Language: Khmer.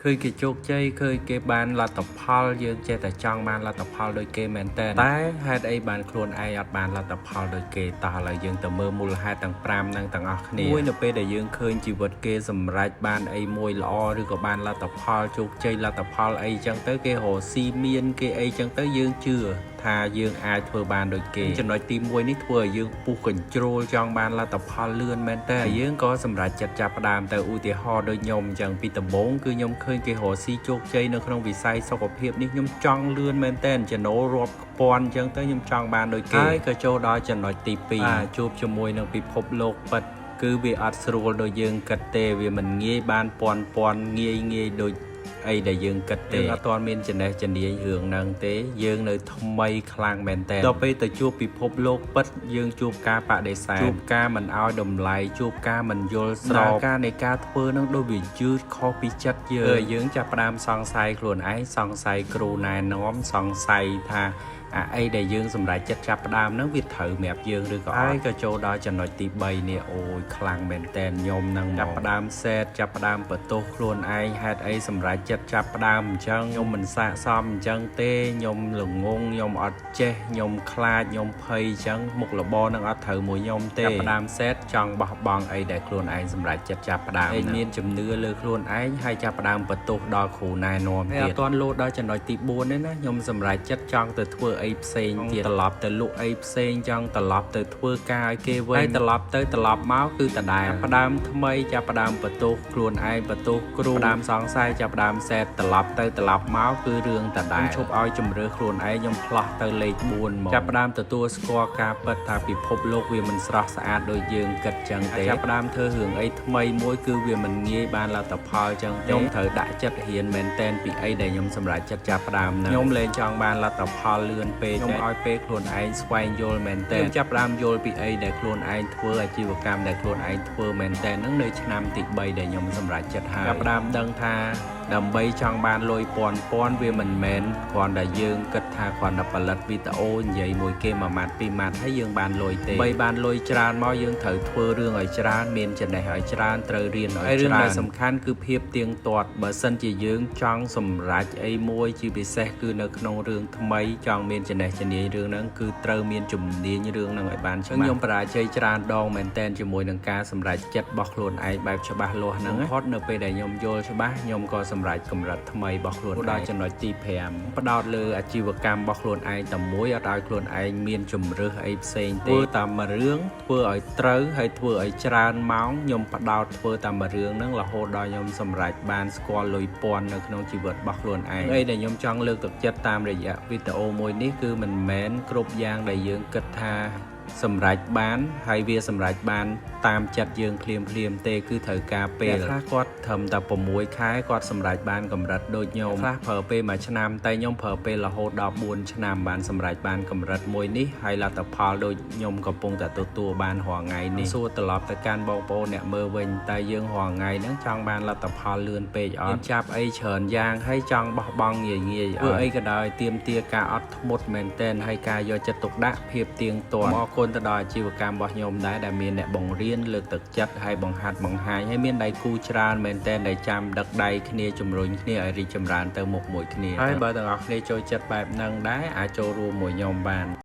เคยគេជោគជ័យឃើញគេបានលទ្ធផលយើងចេះតែចង់បានលទ្ធផលដូចគេមែនតើតែហេតុអីបានខ្លួនឯងអត់បានលទ្ធផលដូចគេតោះឥឡូវយើងទៅមើលមូលហេតុទាំង5ហ្នឹងទាំងអស់គ្នាមួយនៅពេលដែលយើងឃើញជីវិតគេសម្រេចបានអីមួយល្អឬក៏បានលទ្ធផលជោគជ័យលទ្ធផលអីចឹងទៅគេរកស៊ីមានគេអីចឹងទៅយើងជឿថាយើងអាចធ្វើបានដូចគេចំណុចទី1នេះធ្វើឲ្យយើងពុះកញ្ជ្រោលចង់បានលទ្ធផលលឿនមែនតើយើងក៏សម្រេចចិត្តចាប់ផ្ដើមទៅឧទាហរណ៍ដូចខ្ញុំចឹងពីដំបូងគឺខ្ញុំឃើញគេរកស៊ីជោគជ័យនៅក្នុងវិស័យសុខភាពនេះខ្ញុំចង់លឿនមែនតើចំណូលរាប់ពាន់ចឹងទៅខ្ញុំចង់បានដូចគេហើយក៏ចូលដល់ចំណុចទី2ជួបជាមួយនឹងពិភពលោកពិតគឺវាអត់ស្រួលដូចយើងគិតទេវាមិនងាយបានពាន់ងាយដូចអីដែលយើងគិតទេអត់ទាន់មានចំណេះជំនាញរឿងហ្នឹងទេយើងនៅថ្មីខ្លាំងមែនតើដល់ពេលទៅជួបពិភពលោកពិតយើងជួបការបដិសេធជួបការមិនឲ្យតម្លៃជួបការមិនយល់ស្របការនៃការធ្វើហ្នឹងដូចវាយឺតខុសពីចិត្តយើងចាប់ផ្ដើមសង្ស័យខ្លួនឯងសង្ស័យគ្រូណែនាំសង្ស័យថាអីដែលយើងសម្រេចចិត្តចាប់ផ្ដើមហ្នឹងវាត្រូវសម្រាប់យើងឬក៏អត់ក៏ចូលដល់ចំណុចទី3នេះអូយខ្លាំងមែនតើខ្ញុំនឹងចាប់ផ្ដើមសេតចាប់ផ្ដើមបន្ទោសខ្លួនឯងហេតុអីសម្រេចចិត្តចាប់ផ្ដើមអញ្ចឹងខ្ញុំមិនស័ក្តិសមអញ្ចឹងទេខ្ញុំល្ងងខ្ញុំអត់ចេះខ្ញុំខ្លាចខ្ញុំភ័យអញ្ចឹងមុខរបរនឹងអត់ត្រូវមួយខ្ញុំទេចាប់ផ្ដើមសេតចង់បោះបង់អីដែលខ្លួនឯងសម្រេចចិត្តចាប់ផ្ដើមមានជំនឿលើខ្លួនឯងហើយចាប់ផ្ដើមបន្ទោសដល់គ្រូណែនាំទៀតអត់ទាន់លោតដល់ចំណុចទី4ទេណាខ្ញុំសម្រេចចិត្តចង់ទៅធ្វើអីផ្សេងទៀតត្រឡប់ទៅលក់អីផ្សេងចង់ត្រឡប់ទៅធ្វើការឲ្យគេវិញហើយត្រឡប់ទៅត្រឡប់មកគឺដដែលផ្ដើមថ្មីចាប់ផ្ដើមបន្ទោសខ្លួនឯងបន្ទោសគ្រូផ្ដើមសង្ស័យចាប់ផ្ដើមសេតត្រឡប់ទៅត្រឡប់មកគឺរឿងដដែលខ្ញុំឈប់ឲ្យជំរឿខ្លួនឯងខ្ញុំផ្លោះទៅលេខ4មកចាប់ផ្ដើមទទួលស្គាល់ការពិតថាពិភពលោកវាមិនស្រស់ស្អាតដូចយើងគិតចឹងទេចាប់ផ្ដើមធ្វើរឿងអីថ្មីមួយគឺវាមិនងាយបានលទ្ធផលចឹងខ្ញុំត្រូវដាក់ចិត្តរៀនមែនតែនពីអីដែលខ្ញុំសម្រេចចិត្តចាប់ផ្ដើមខ្ញុំលែងចង់បានលទ្ធផលលឿនពេកខ្ញុំឲ្យពេលខ្លួនឯងស្វែងយល់មែនតើខ្ញុំចាប់ផ្ដើមយល់ពីអីដែលខ្លួនឯងធ្វើអាជីវកម្មដែលខ្លួនឯងធ្វើមែនតើនឹងនៅឆ្នាំទី3ដែលខ្ញុំសម្រេចចិត្តហើយចាប់ផ្ដើមដឹងថាដើម្បីចង់បានលុយពាន់វាមិនមែនគ្រាន់តែយើងគិតថាគ្រាន់តែផលិតវីដេអូនិយាយមួយគេមួយម៉ាត់ពីរម៉ាត់ហើយយើងបានលុយទេបីបានលុយច្រើនមកយើងត្រូវធ្វើរឿងឲ្យច្រើនមានចំណេះឲ្យច្រើនត្រូវរៀនឲ្យច្រើនរឿងដែលសំខាន់គឺភាពទៀងទាត់បើសិនជាយើងចង់សម្រេចអីមួយជាពិសេសគឺនៅក្នុងរឿងថ្មីចង់មានចំណេះជំនាញរឿងហ្នឹងគឺត្រូវមានជំនាញរឿងហ្នឹងឲ្យបានច្បាស់ខ្ញុំបរាជ័យច្រើនដងមែនតែនជាមួយនឹងការសម្រេចចិត្តរបស់ខ្លួនឯងបែបច្បាស់លាស់ហ្នឹងផុតនៅពេលដែលខ្ញុំយល់ច្បាស់ខ្ញុំក៏សម្រេចកម្រិតថ្មីរបស់ខ្លួនដល់ចំណុចទី5ផ្ដោតលើអាជីវកម្មរបស់ខ្លួនឯងតែមួយអត់ឲ្យខ្លួនឯងមានជំរឿសអីផ្សេងទេធ្វើតាមរឿងធ្វើឲ្យត្រូវហើយធ្វើឲ្យច្រើនម៉ោងខ្ញុំផ្ដោតធ្វើតាមរឿងហ្នឹងរហូតដល់ខ្ញុំសម្រេចបានស្គាល់លុយពាន់នៅក្នុងជីវិតរបស់ខ្លួនឯងអីដែលខ្ញុំចង់លើកទឹកចិត្តតាមរយៈវីដេអូមួយនេះគឺមិនមែនគ្រប់យ៉ាងដែលយើងគិតថាសម្រេចបានហើយវាសម្រេចបានតាមចិត្តយើងភ្លាមទេគឺត្រូវការពេលខ្លះគាត់ត្រឹមតែ6ខែគាត់សម្រេចបានកម្រិតដូចខ្ញុំខ្លះប្រើពេល1ឆ្នាំតែខ្ញុំប្រើពេលរហូតដល់4ឆ្នាំបានសម្រេចបានកម្រិតមួយនេះហើយលទ្ធផលដូចខ្ញុំកំពុងតែទទួលបានរាល់ថ្ងៃនេះសួរត្រឡប់ទៅកាន់បងប្អូនអ្នកមើលវិញតែយើងរាល់ថ្ងៃហ្នឹងចង់បានលទ្ធផលលឿនពេកអត់ចាប់អីច្រើនយ៉ាងហើយចង់បោះបង់ងាយធ្វើអីក៏ដោយទាមទារការអត់ធ្មត់មែនទែនហើយការយកចិត្តទុកដាក់ភាពទៀងទាត់អរគុណទៅដល់អាជីវកម្មរបស់ខ្ញុំដែរដែលមានអ្នកបង្រៀនលើកទឹកចិត្តហើយបង្ហាត់បង្ហាញហើយមានដៃគូច្រើនមែនទែនដែលចាំដឹកដៃគ្នាជំរុញគ្នាឲ្យរីកចម្រើនទៅមុខមួយគ្នាហើយបើទាំងអស់គ្នាចូលចិត្តបែបហ្នឹងដែរអាចចូលរួមមួយខ្ញុំបាន